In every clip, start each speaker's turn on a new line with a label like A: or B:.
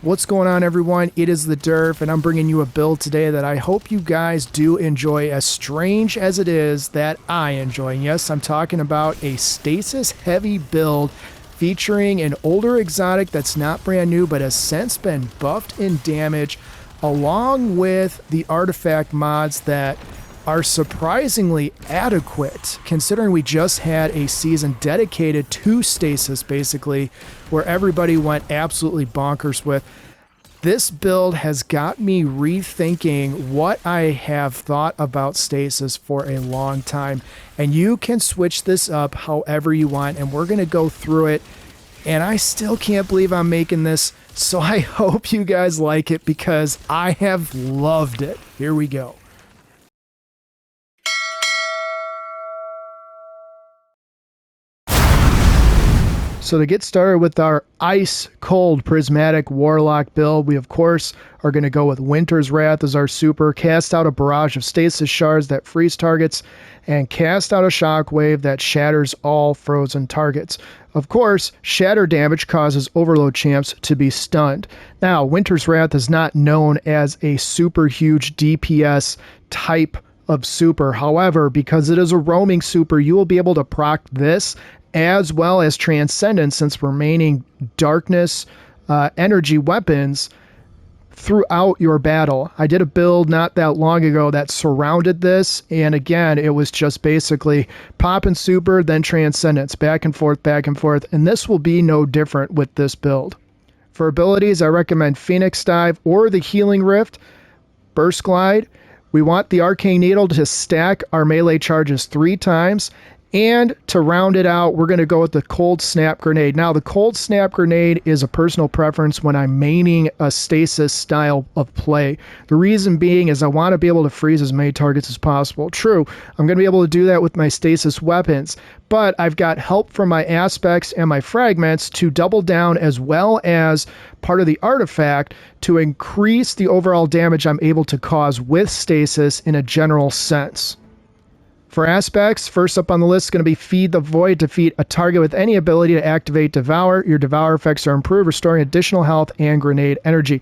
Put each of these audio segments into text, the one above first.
A: What's going on, everyone? It is the Derf, and I'm bringing you a build today that I hope you guys do enjoy, as strange as it is that I enjoy. Yes, I'm talking about a stasis heavy build featuring an older exotic that's not brand new but has since been buffed in damage, along with the artifact mods that are surprisingly adequate, considering we just had a season dedicated to stasis, basically, where everybody went absolutely bonkers with. This build has got me rethinking what I have thought about stasis for a long time, and you can switch this up however you want, and we're going to go through it, and I still can't believe I'm making this, so I hope you guys like it because I have loved it. Here we go. So to get started with our ice cold prismatic warlock build, we of course are going to go with Winter's Wrath as our super, cast out a barrage of stasis shards that freeze targets, and cast out a shockwave that shatters all frozen targets. Of course, shatter damage causes overload champs to be stunned. Now, Winter's Wrath is not known as a super huge DPS type of super. However, because it is a roaming super, you will be able to proc this as well as Transcendence, since remaining darkness energy weapons throughout your battle. I did a build not that long ago that surrounded this, and again, it was just basically pop and super, then Transcendence, back and forth, and this will be no different with this build. For abilities, I recommend Phoenix Dive or the Healing Rift, Burst Glide. We want the Arcane Needle to stack our melee charges 3 times, and to round it out, we're going to go with the Cold Snap Grenade. Now, the Cold Snap Grenade is a personal preference when I'm maining a stasis style of play. The reason being is I want to be able to freeze as many targets as possible. True, I'm going to be able to do that with my stasis weapons, but I've got help from my aspects and my fragments to double down, as well as part of the artifact to increase the overall damage I'm able to cause with stasis in a general sense. For aspects, first up on the list is going to be Feed the Void. Defeat a target with any ability to activate Devour. Your Devour effects are improved, restoring additional health and grenade energy.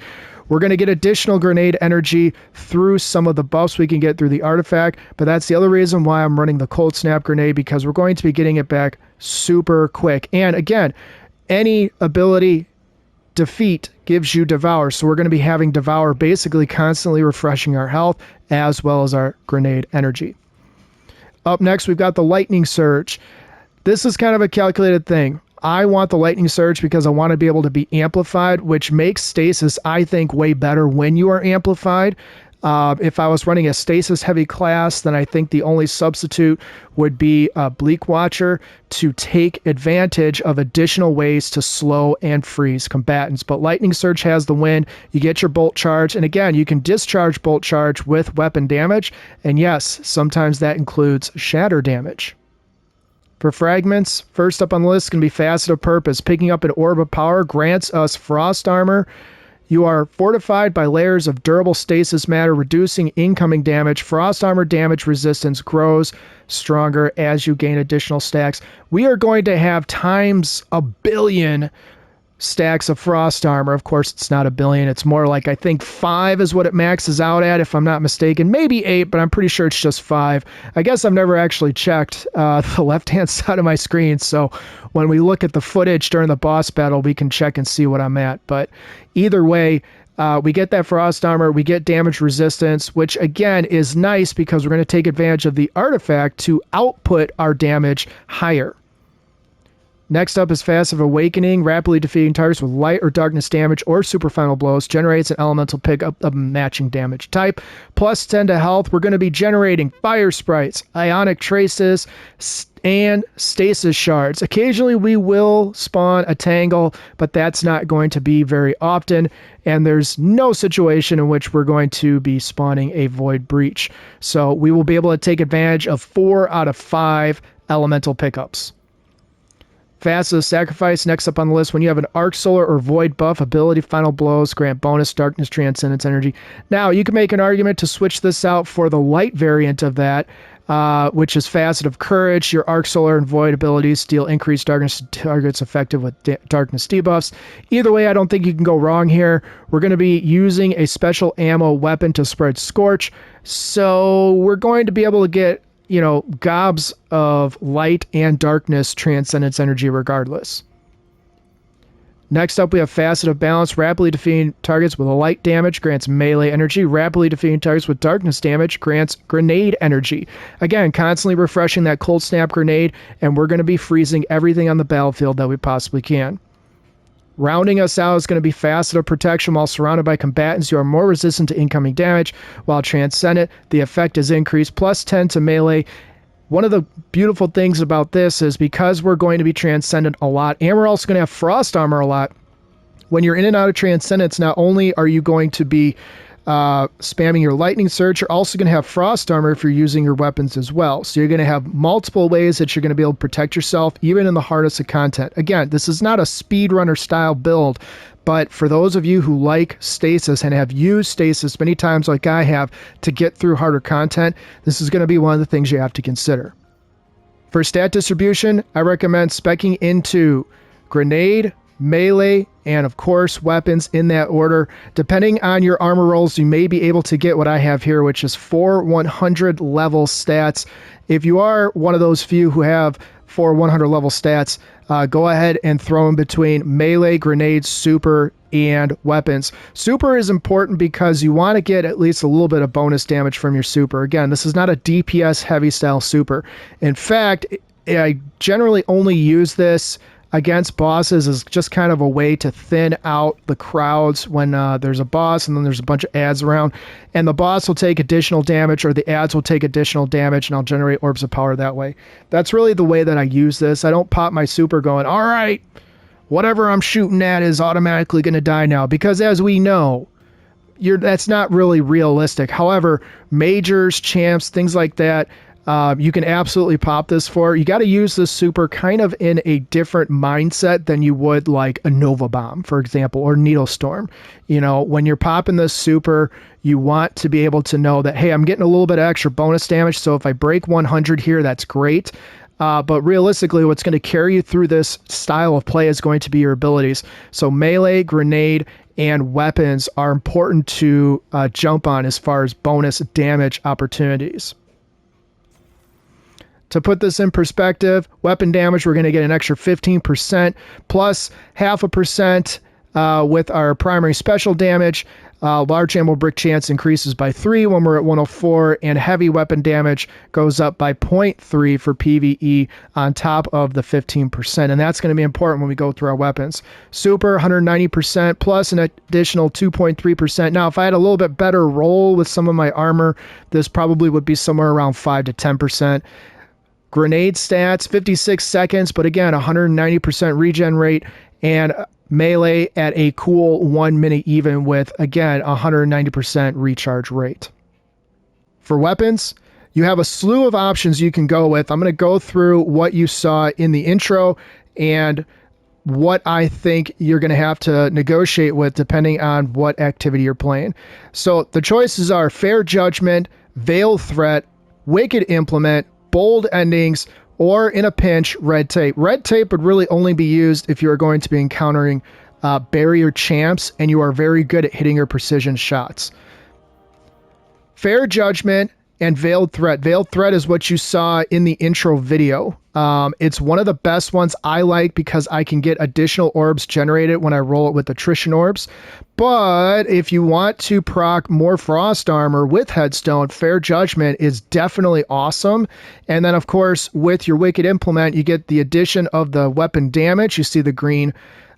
A: We're going to get additional grenade energy through some of the buffs we can get through the artifact, but that's the other reason why I'm running the Cold Snap Grenade, because we're going to be getting it back super quick. And again, any ability defeat gives you Devour, so we're going to be having Devour basically constantly refreshing our health as well as our grenade energy. Up next, we've got the Lightning Surge. This is kind of a calculated thing. I want the Lightning Surge because I want to be able to be amplified, which makes stasis, I think, way better when you are amplified. If I was running a stasis heavy class, then I think the only substitute would be Bleak Watcher to take advantage of additional ways to slow and freeze combatants. But Lightning Surge has the win. You get your Bolt Charge, and again, you can discharge Bolt Charge with weapon damage, and yes, sometimes that includes shatter damage. For fragments, first up on the list is going to be Facet of Purpose. Picking up an Orb of Power grants us Frost Armor. You are fortified by layers of durable stasis matter, reducing incoming damage. Frost armor damage resistance grows stronger as you gain additional stacks. We are going to have times 1 billion stacks of frost armor. Of course, it's not 1 billion. It's more like, I think 5 is what it maxes out at, if I'm not mistaken. Maybe 8, but I'm pretty sure it's just 5. I guess I've never actually checked the left-hand side of my screen, so when we look at the footage during the boss battle, we can check and see what I'm at. But either way, we get that frost armor, we get damage resistance, which again is nice because we're going to take advantage of the artifact to output our damage higher. Next up is Fast of Awakening. Rapidly defeating targets with light or darkness damage or super final blows generates an elemental pickup of matching damage type. Plus 10 to health. We're going to be generating fire sprites, ionic traces, and stasis shards. Occasionally we will spawn a tangle, but that's not going to be very often, and there's no situation in which we're going to be spawning a void breach. So we will be able to take advantage of 4 out of 5 elemental pickups. Fast as Sacrifice, next up on the list. When you have an Arc Solar or Void buff, ability Final Blows grant bonus Darkness Transcendence energy. Now, you can make an argument to switch this out for the light variant of that. which is Facet of Courage. Your Arc, Solar, and Void abilities deal increased darkness to targets effective with darkness debuffs. Either way, I don't think you can go wrong here. We're going to be using a special ammo weapon to spread Scorch, so we're going to be able to get, you know, gobs of light and darkness transcendence energy regardless. Next up, we have Facet of Balance. Rapidly defeating targets with light damage grants melee energy. Rapidly defeating targets with darkness damage grants grenade energy. Again, constantly refreshing that cold snap grenade, and we're going to be freezing everything on the battlefield that we possibly can. Rounding us out is going to be Facet of Protection. While surrounded by combatants, you are more resistant to incoming damage. While Transcendent, the effect is increased plus 10 to melee. One of the beautiful things about this is because we're going to be Transcendent a lot, and we're also going to have Frost Armor a lot, when you're in and out of Transcendence, not only are you going to be spamming your Lightning Surge, you're also going to have Frost Armor if you're using your weapons as well. So you're going to have multiple ways that you're going to be able to protect yourself, even in the hardest of content. Again, this is not a speedrunner style build, but for those of you who like Stasis and have used Stasis many times like I have to get through harder content, this is going to be one of the things you have to consider. For stat distribution, I recommend speccing into Grenade, Melee, and of course weapons in that order. Depending on your armor rolls, you may be able to get what I have here, which is 4 100 level stats. If you are one of those few who have 4 100 level stats, go ahead and throw in between melee, grenades, super, and weapons. Super is important because you want to get at least a little bit of bonus damage from your super. Again, this is not a DPS heavy style super. In fact, I generally only use this against bosses as just kind of a way to thin out the crowds when there's a boss and then there's a bunch of ads around, and the boss will take additional damage or the ads will take additional damage, and I'll generate orbs of power that way. That's really the way that I use this. I don't pop my super going, all right, whatever I'm shooting at is automatically going to die now, because as we know, that's not really realistic. However, majors, champs, things like that, you can absolutely pop this for. You got to use this super kind of in a different mindset than you would like a Nova Bomb, for example, or Needle Storm. You know, when you're popping this super, you want to be able to know that, hey, I'm getting a little bit of extra bonus damage, so if I break 100 here, that's great. But realistically, what's going to carry you through this style of play is going to be your abilities. So melee, grenade, and weapons are important to jump on as far as bonus damage opportunities. To put this in perspective, weapon damage, we're going to get an extra 15% plus 0.5% with our primary special damage. Large ammo brick chance increases by 3 when we're at 104, and heavy weapon damage goes up by 0.3 for PvE on top of the 15%, and that's going to be important when we go through our weapons. Super, 190% plus an additional 2.3%. Now, if I had a little bit better roll with some of my armor, this probably would be somewhere around 5 to 10%. Grenade stats, 56 seconds, but again, 190% regen rate, and melee at a cool 1 minute even with, again, 190% recharge rate. For weapons, you have a slew of options you can go with. I'm going to go through what you saw in the intro and what I think you're going to have to negotiate with depending on what activity you're playing. So the choices are Fair Judgment, Veiled Threat, Wicked Implement, Bold Endings, or in a pinch, Red Tape. Red Tape would really only be used if you are going to be encountering barrier champs and you are very good at hitting your precision shots. Fair Judgment and Veiled Threat. Veiled Threat is what you saw in the intro video. It's one of the best ones I like because I can get additional orbs generated when I roll it with attrition orbs. But if you want to proc more frost armor with Headstone, Fair Judgment is definitely awesome. And then, of course, with your Wicked Implement, you get the addition of the weapon damage. You see the green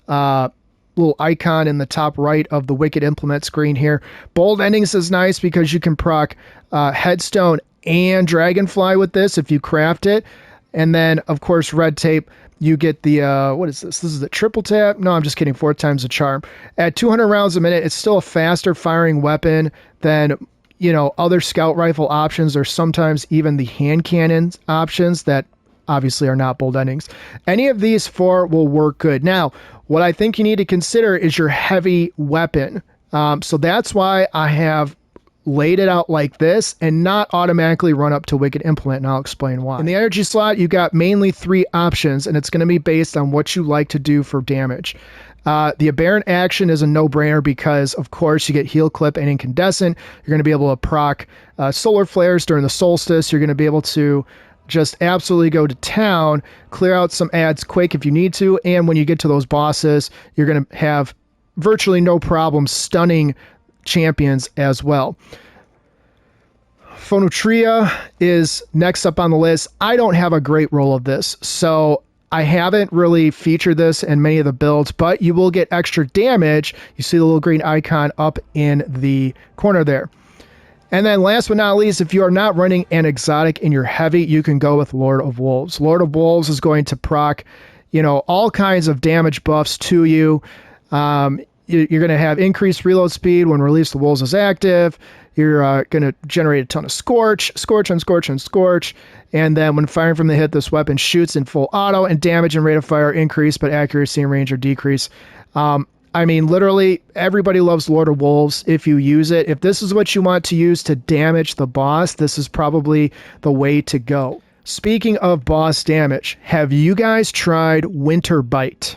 A: little icon in the top right of the Wicked Implement screen here. Bold Endings is nice because you can proc Headstone and Dragonfly with this if you craft it. And then, of course, Red Tape, you get the, what is this? This is the triple tap? No, I'm just kidding. 4 times the charm. At 200 rounds a minute, it's still a faster firing weapon than, you know, other scout rifle options or sometimes even the hand cannon options that obviously are not bold endings. Any of these 4 will work good. Now, what I think you need to consider is your heavy weapon. So that's why I have laid it out like this and not automatically run up to Wicked Implement, and I'll explain why. In the energy slot, you got mainly 3 options, and it's going to be based on what you like to do for damage. The Aberrant action is a no-brainer because, of course, you get Heal Clip and Incandescent. You're going to be able to proc Solar Flares during the Solstice. You're going to be able to just absolutely go to town, clear out some ads quick if you need to, and when you get to those bosses, you're going to have virtually no problem stunning champions as well. Phonotria is next up on the list. I don't have a great roll of this, so I haven't really featured this in many of the builds, but you will get extra damage. You see the little green icon up in the corner there. And then last but not least, if you are not running an exotic in your heavy, you can go with Lord of Wolves. Lord of Wolves is going to proc, all kinds of damage buffs to you. You're going to have increased reload speed when Release the Wolves is active. You're going to generate a ton of Scorch, on Scorch. And then when firing from the hit, this weapon shoots in full auto, and damage and rate of fire increase, but accuracy and range are decrease. Literally, everybody loves Lord of Wolves if you use it. If this is what you want to use to damage the boss, this is probably the way to go. Speaking of boss damage, have you guys tried Winter Bite?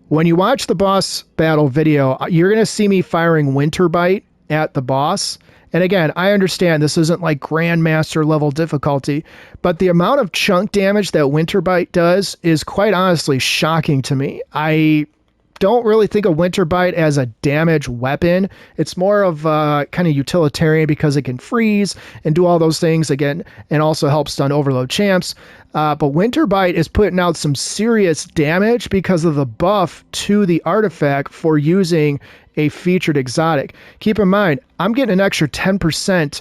A: When you watch the boss battle video, you're going to see me firing Winter Bite at the boss. And again, I understand this isn't like Grandmaster level difficulty, but the amount of chunk damage that Winter Bite does is quite honestly shocking to me. I don't really think of Winter Bite as a damage weapon. It's more of kind of utilitarian because it can freeze and do all those things again, and also help stun overload champs. But Winter Bite is putting out some serious damage because of the buff to the artifact for using a featured exotic. Keep in mind, I'm getting an extra 10%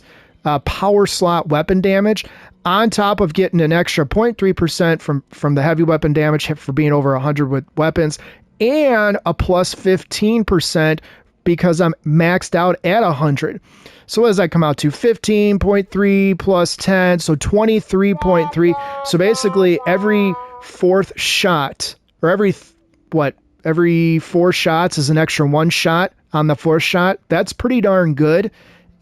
A: power slot weapon damage on top of getting an extra 0.3% from the heavy weapon damage for being over 100 with weapons, and a plus 15% because I'm maxed out at 100. So what does that come out to? 15.3 plus 10, so 23.3. So basically every 4th shot, or every 4 shots is an extra 1 shot on the 4th shot. That's pretty darn good.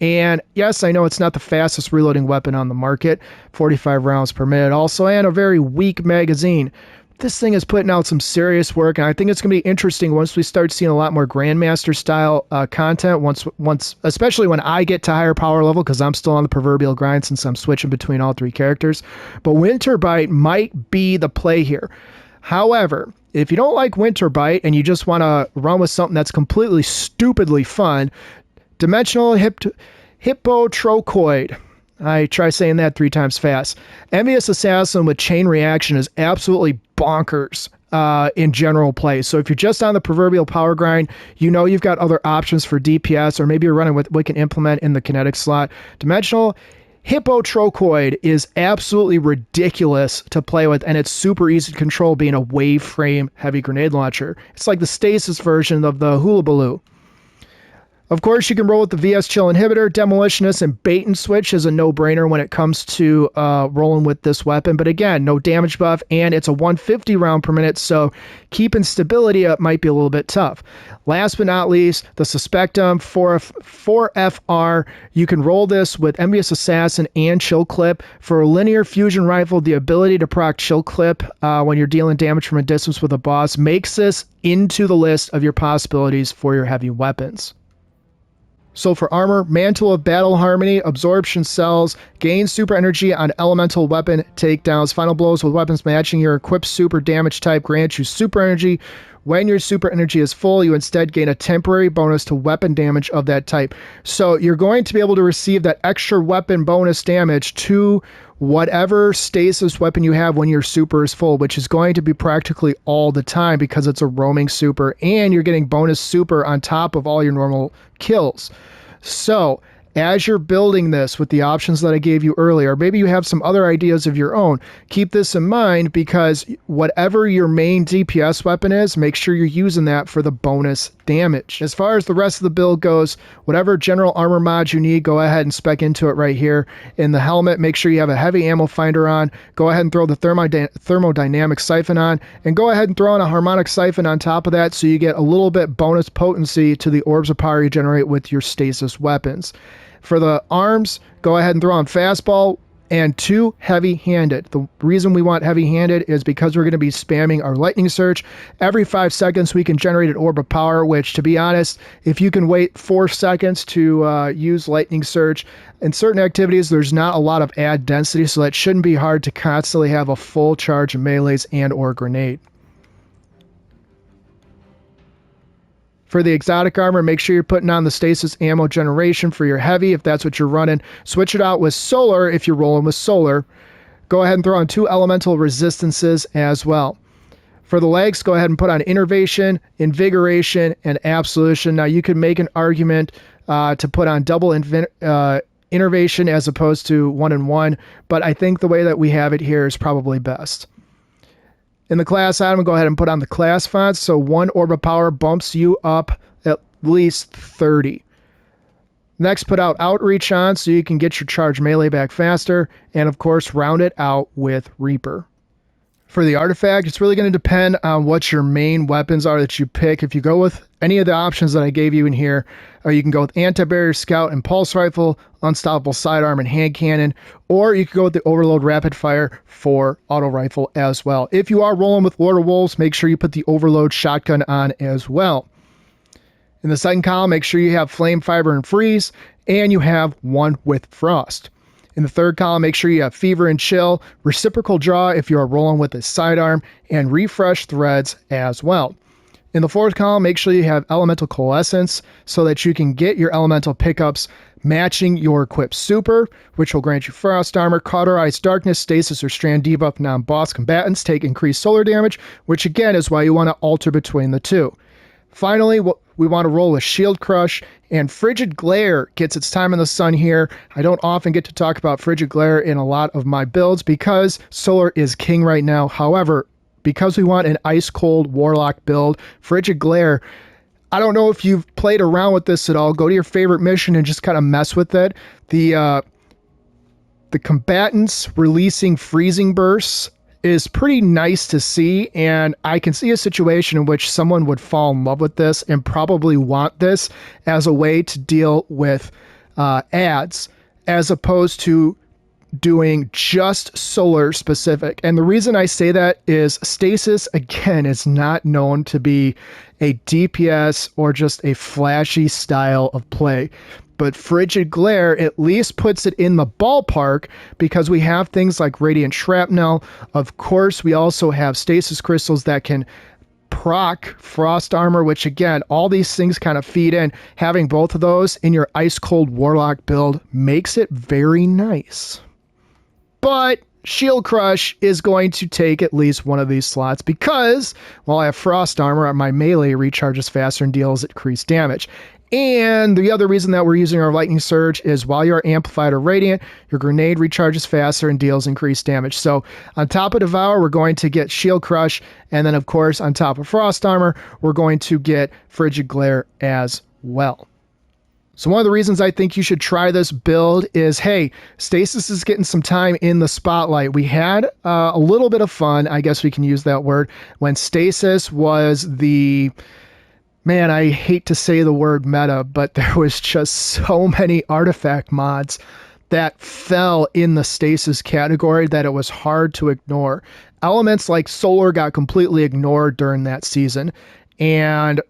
A: And yes, I know it's not the fastest reloading weapon on the market, 45 rounds per minute also, and a very weak magazine. This thing is putting out some serious work, and I think it's going to be interesting once we start seeing a lot more Grandmaster style content, once, especially when I get to higher power level, because I'm still on the proverbial grind since I'm switching between all 3 characters. But Winter Bite might be the play here. However, if you don't like Winter Bite and you just want to run with something that's completely stupidly fun, Dimensional Hippotrochoid. I try saying that 3 times fast. Envious Assassin with Chain Reaction is absolutely bonkers in general play. So if you're just on the proverbial power grind, you've got other options for DPS, or maybe you're running with Wicked Implement in the kinetic slot. Dimensional Hippotrochoid is absolutely ridiculous to play with, and it's super easy to control, being a wave frame heavy grenade launcher. It's like the Stasis version of the Hula Baloo. Of course, you can roll with the VS Chill Inhibitor. Demolitionist and Bait and Switch is a no-brainer when it comes to rolling with this weapon. But again, no damage buff, and it's a 150 round per minute, so keeping stability up might be a little bit tough. Last but not least, the Suspectum 4FR. You can roll this with Envious Assassin and Chill Clip. For a linear fusion rifle, the ability to proc Chill Clip when you're dealing damage from a distance with a boss makes this into the list of your possibilities for your heavy weapons. So for armor, Mantle of Battle Harmony, Absorption Cells, gain super energy on elemental weapon takedowns. Final blows with weapons matching your equipped super damage type grant you super energy. When your super energy is full, you instead gain a temporary bonus to weapon damage of that type. So you're going to be able to receive that extra weapon bonus damage to whatever stasis weapon you have when your super is full, which is going to be practically all the time because it's a roaming super, and you're getting bonus super on top of all your normal kills. So as you're building this with the options that I gave you earlier, maybe you have some other ideas of your own. Keep this in mind, because whatever your main DPS weapon is, make sure you're using that for the bonus damage. As far as the rest of the build goes, whatever general armor mods you need, go ahead and spec into it right here. In the helmet, make sure you have a heavy ammo finder on. Go ahead and throw the thermodynamic siphon on, and go ahead and throw in a harmonic siphon on top of that so you get a little bit bonus potency to the orbs of power you generate with your stasis weapons. For the arms, go ahead and throw on fastball and 2 heavy-handed. The reason we want heavy-handed is because we're going to be spamming our lightning surge. Every 5 seconds we can generate an orb of power, which, to be honest, if you can wait 4 seconds to use lightning surge, in certain activities there's not a lot of add density, so that shouldn't be hard to constantly have a full charge of melees and or grenade. For the exotic armor, make sure you're putting on the stasis ammo generation for your heavy if that's what you're running. Switch it out with solar if you're rolling with solar. Go ahead and throw on 2 elemental resistances as well. For the legs, go ahead and put on innervation, invigoration, and absolution. Now you could make an argument to put on double innervation as opposed to 1 and 1, but I think the way that we have it here is probably best. In the class item, go ahead and put on the class fonts, so 1 orb of power bumps you up at least 30. Next, put out outreach on so you can get your charge melee back faster, and of course round it out with Reaper. For the artifact, it's really going to depend on what your main weapons are that you pick. If you go with any of the options that I gave you in here, you can go with anti-barrier scout and pulse rifle, unstoppable sidearm and hand cannon, or you could go with the overload rapid fire for auto rifle as well. If you are rolling with Lord of Wolves, make sure you put the overload shotgun on as well. In the second column, make sure you have flame, fiber, and freeze, and you have 1 with frost. In the third column, make sure you have fever and chill, reciprocal draw if you are rolling with a sidearm, and refresh threads as well. In the fourth column, make sure you have elemental coalescence so that you can get your elemental pickups matching your equipped super, which will grant you frost armor, cauterize darkness, stasis, or strand debuff. Non-boss combatants take increased solar damage, which again is why you want to alter between the two. Finally, we want to roll a shield crush, and frigid glare gets its time in the sun here. I don't often get to talk about frigid glare in a lot of my builds because solar is king right now. However, because we want an ice cold warlock build, frigid glare, I don't know if you've played around with this at all. Go to your favorite mission and just kind of mess with it. The combatants releasing freezing bursts is pretty nice to see, and I can see a situation in which someone would fall in love with this and probably want this as a way to deal with ads as opposed to doing just solar specific. And the reason I say that is stasis, again, is not known to be a DPS or just a flashy style of play. But frigid glare at least puts it in the ballpark because we have things like radiant shrapnel. Of course, we also have stasis crystals that can proc frost armor, which again, all these things kind of feed in. Having both of those in your ice cold warlock build makes it very nice. But shield crush is going to take at least one of these slots because while I have frost armor, my melee recharges faster and deals increased damage. And the other reason that we're using our lightning surge is while you're amplified or radiant, your grenade recharges faster and deals increased damage. So on top of devour, we're going to get shield crush, and then of course on top of frost armor, we're going to get frigid glare as well. So one of the reasons I think you should try this build is, hey, stasis is getting some time in the spotlight. We had a little bit of fun, I guess we can use that word, when stasis was the... Man, I hate to say the word meta, but there was just so many artifact mods that fell in the stasis category that it was hard to ignore. Elements like solar got completely ignored during that season. And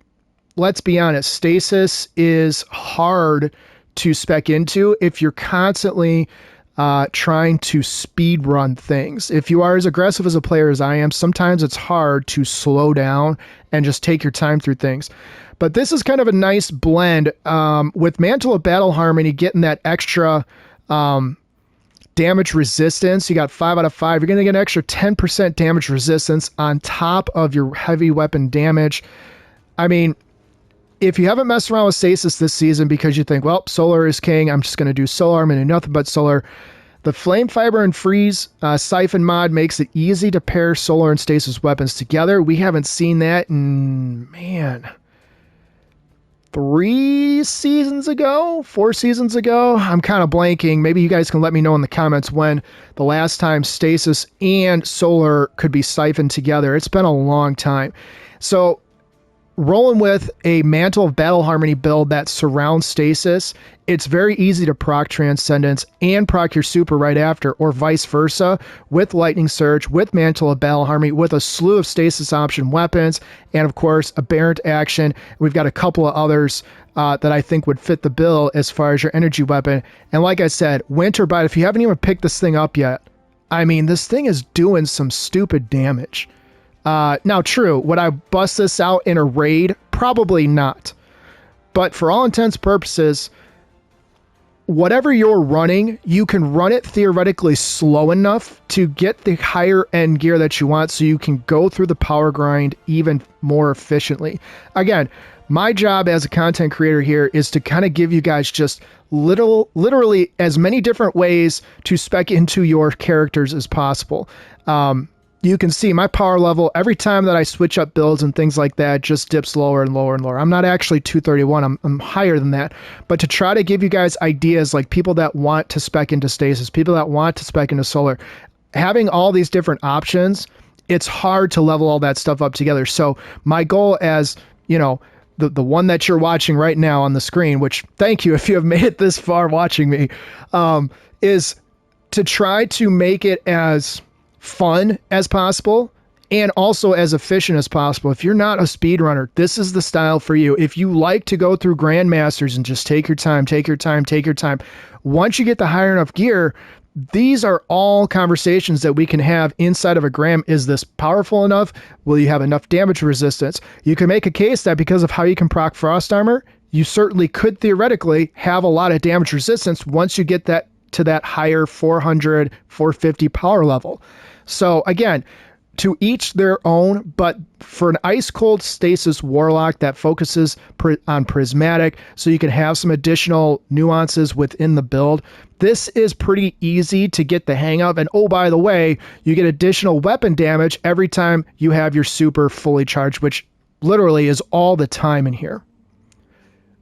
A: let's be honest, stasis is hard to spec into if you're constantly trying to speed run things. If you are as aggressive as a player as I am, sometimes it's hard to slow down and just take your time through things. But this is kind of a nice blend with Mantle of Battle Harmony getting that extra damage resistance. You got 5 out of 5. You're going to get an extra 10% damage resistance on top of your heavy weapon damage. I mean, if you haven't messed around with stasis this season because you think, well, solar is king, I'm just going to do solar, I'm going to do nothing but solar. The Flame Fiber and Freeze Siphon mod makes it easy to pair solar and stasis weapons together. We haven't seen that in, man, 4 seasons ago. I'm kind of blanking. Maybe you guys can let me know in the comments when the last time stasis and solar could be siphoned together. It's been a long time. So rolling with a Mantle of Battle Harmony build that surrounds stasis, it's very easy to proc Transcendence and proc your super right after, or vice versa, with Lightning Surge, with Mantle of Battle Harmony, with a slew of stasis option weapons, and of course, Aberrant Action. We've got a couple of others that I think would fit the bill as far as your energy weapon. And like I said, Winter Bite, if you haven't even picked this thing up yet, I mean, this thing is doing some stupid damage. Now, true, would I bust this out in a raid? Probably not. But for all intents and purposes, whatever you're running, you can run it theoretically slow enough to get the higher end gear that you want so you can go through the power grind even more efficiently. Again, my job as a content creator here is to kind of give you guys just literally as many different ways to spec into your characters as possible. You can see my power level every time that I switch up builds and things like that just dips lower and lower and lower. I'm not actually 231. I'm higher than that. But to try to give you guys ideas, like people that want to spec into stasis, people that want to spec into solar, having all these different options, it's hard to level all that stuff up together. So my goal, as you know, the one that you're watching right now on the screen, which thank you if you have made it this far watching me, is to try to make it as fun as possible and also as efficient as possible. If you're not a speedrunner, this is the style for you. If you like to go through Grandmasters and just take your time, once you get the higher enough gear, these are all conversations that we can have inside of a Gram. Is this powerful enough? Will you have enough damage resistance? You can make a case that because of how you can proc Frost Armor, you certainly could theoretically have a lot of damage resistance once you get that to that higher 400, 450 power level. So again, to each their own, but for an ice cold stasis warlock that focuses on prismatic, so you can have some additional nuances within the build, this is pretty easy to get the hang of. And oh, by the way, you get additional weapon damage every time you have your super fully charged, which literally is all the time in here.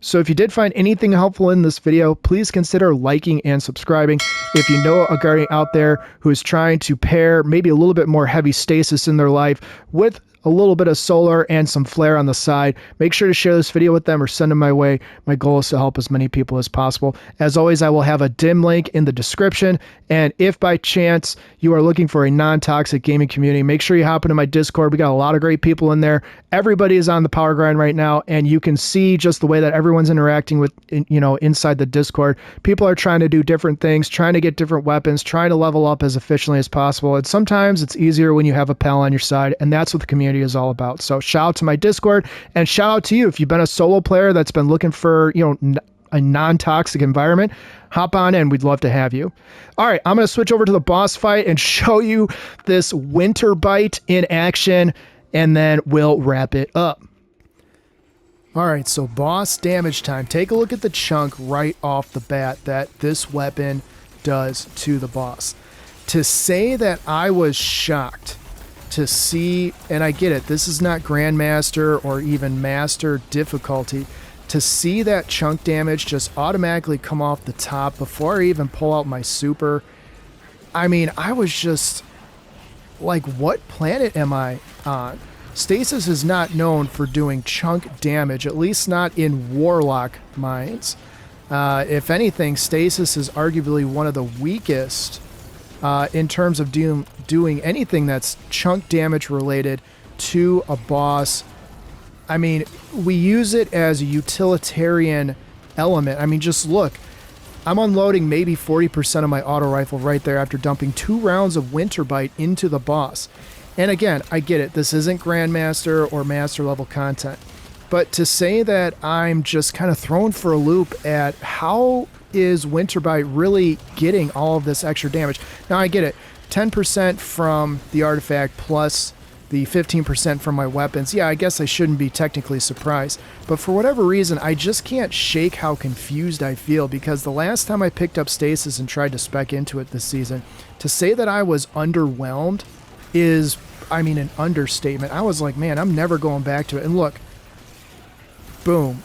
A: So if you did find anything helpful in this video, please consider liking and subscribing. If you know a guardian out there who is trying to pair maybe a little bit more heavy stasis in their life with a little bit of solar and some flare on the side, make sure to share this video with them or send them my way. My goal is to help as many people as possible. As always, I will have a dim link in the description. And if by chance you are looking for a non-toxic gaming community, make sure you hop into my Discord. We got a lot of great people in there. Everybody is on the power grind right now, and you can see just the way that everyone's interacting with, you know, inside the Discord. People are trying to do different things, trying to get different weapons, trying to level up as efficiently as possible. And sometimes it's easier when you have a pal on your side, and that's what the community is all about. So shout out to my Discord, and shout out to you if you've been a solo player that's been looking for, you know, a non-toxic environment. Hop on in. We'd love to have you. All right, I'm going to switch over to the boss fight and show you this Winter Bite in action, and then we'll wrap it up. All right, so boss damage time. Take a look at the chunk right off the bat that this weapon does to the boss. To say that I was shocked to see, and I get it, this is not Grandmaster or even Master difficulty, to see that chunk damage just automatically come off the top before I even pull out my super. I mean, I was just like, what planet am I on? Stasis is not known for doing chunk damage, at least not in Warlock minds. If anything, Stasis is arguably one of the weakest in terms of doing anything that's chunk damage related to a boss. I mean, we use it as a utilitarian element. I mean, just look. I'm unloading maybe 40% of my auto rifle right there after dumping 2 rounds of Winter Bite into the boss. And again, I get it. This isn't Grandmaster or Master level content. But to say that I'm just kind of thrown for a loop at how is Winter Bite really getting all of this extra damage. Now, I get it. 10% from the artifact plus the 15% from my weapons. Yeah, I guess I shouldn't be technically surprised. But for whatever reason, I just can't shake how confused I feel, because the last time I picked up Stasis and tried to spec into it this season, to say that I was underwhelmed is, I mean, an understatement. I was like, man, I'm never going back to it. And look, boom.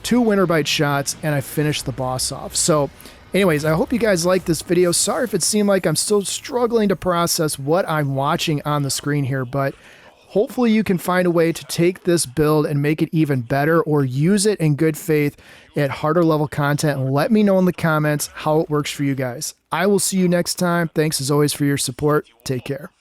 A: 2 winter bite shots, and I finished the boss off. So anyways, I hope you guys liked this video. Sorry if it seemed like I'm still struggling to process what I'm watching on the screen here, but hopefully you can find a way to take this build and make it even better, or use it in good faith at harder level content, and let me know in the comments how it works for you guys. I will see you next time. Thanks as always for your support. Take care.